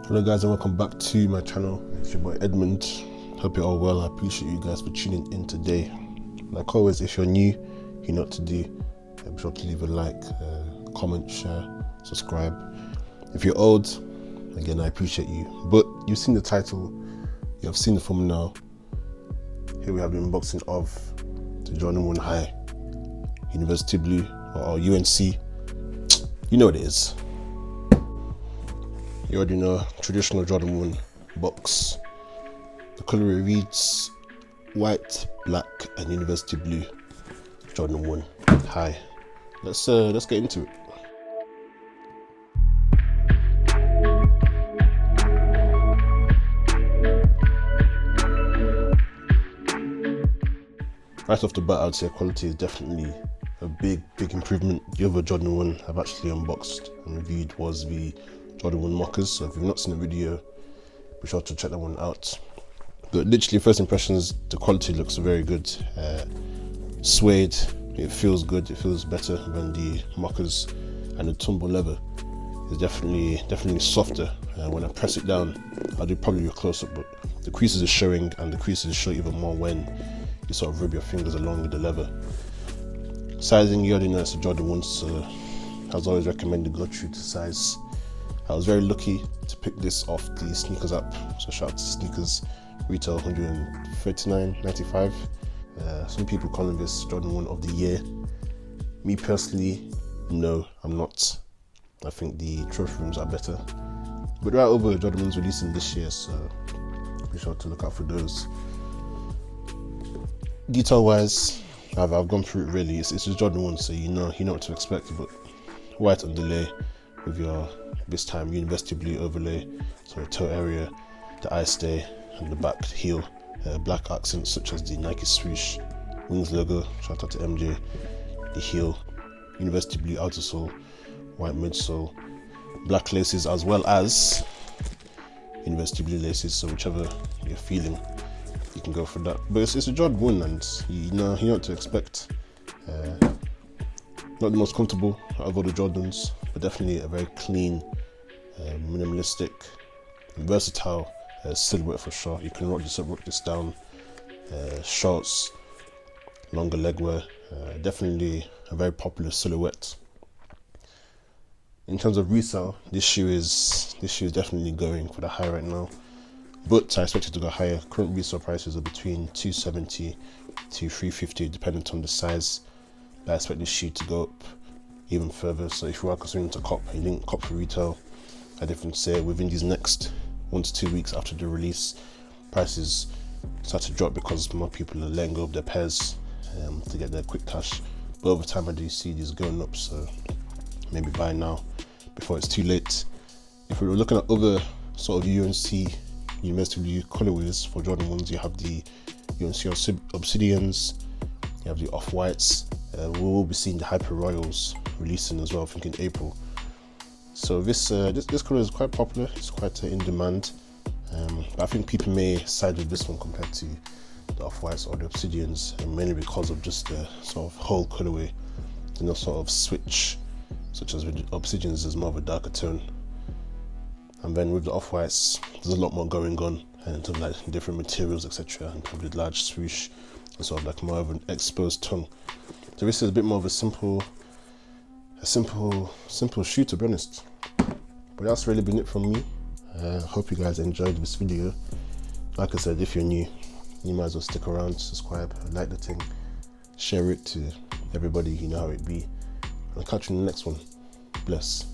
Hello guys, and welcome back to my channel. It's your boy Edmund. Hope you're all well. I appreciate you guys for tuning in today. Like always, if you're new, you know what to do. Be sure to leave a like, comment, share, subscribe. If you're old, again, I appreciate you. But you've seen the title, you have seen the thumbnail. Here we have the unboxing of the Jordan 1 High University Blue, or UNC. You know what it is. You already know, traditional Jordan 1 box. The colourway reads white, black and university blue. Jordan 1 High. Let's get into it. Right off the bat, I would say quality is definitely a big improvement. The other Jordan 1 I've actually unboxed and reviewed was the Jordan 1 Mockers, so if you've not seen the video, be sure to check that one out. But literally, first impressions, the quality looks very good. Suede, it feels good, it feels better than the Mockers, and the tumble leather is definitely softer. When I press it down, I'll do probably a close-up, but the creases are showing, and the creases show even more when you sort of rub your fingers along with the leather. Sizing, you already know it's a Jordan 1, so as always recommended, go true to size. I was very lucky to pick this off the sneakers app, so shout out to sneakers. Retail $139.95. Some people calling this Jordan 1 of the year. Me personally, no, I'm not. I think the trophy rooms are better. But right over, Jordan 1's releasing this year, so be sure to look out for those. Detail wise, I've gone through it really. It's just Jordan 1, so you know what to expect. But white underlay with your this time university blue overlay, so the toe area, the eye stay, and the back heel. Black accents such as the Nike swoosh, wings logo, shout out to MJ, the heel, university blue outer sole, white midsole, black laces as well as university blue laces, so whichever you're feeling, you can go for that. But it's a Jordan 1, and you know what to expect. Not the most comfortable out of all the Jordans, but definitely a very clean, minimalistic, and versatile silhouette for sure. You can rock this down, shorts, longer leg wear. Definitely a very popular silhouette. In terms of resale, this shoe is definitely going for the high right now, but I expect it to go higher. Current resale prices are between $270 to $350 depending on the size. I expect this shoe to go up even further, so if you are considering to cop, you didn't cop for retail, I definitely say within these next 1 to 2 weeks after the release, prices start to drop because more people are letting go of their pairs to get their quick cash. But over time I do see these going up, so maybe buy now before it's too late. If we were looking at other sort of UNC University Blue colorways for Jordan 1s, you have the UNC Obsidians, you have the Off-Whites. We will be seeing the Hyper Royals releasing as well, I think in April. So this color is quite popular, it's quite in demand. But I think people may side with this one compared to the Off-Whites or the Obsidians, and mainly because of just the sort of whole colorway. There's no sort of switch, such as with the Obsidians, there's more of a darker tone. And then with the Off-Whites, there's a lot more going on in terms of like different materials, etc. And probably large swoosh, and sort of like more of an exposed tongue. So this is a bit more of a simple shoe, to be honest. But that's really been it from me. Hope you guys enjoyed this video. Like I said, if you're new, you might as well stick around, subscribe, like the thing, share it to everybody, you know how it be. I'll catch you in the next one. Bless.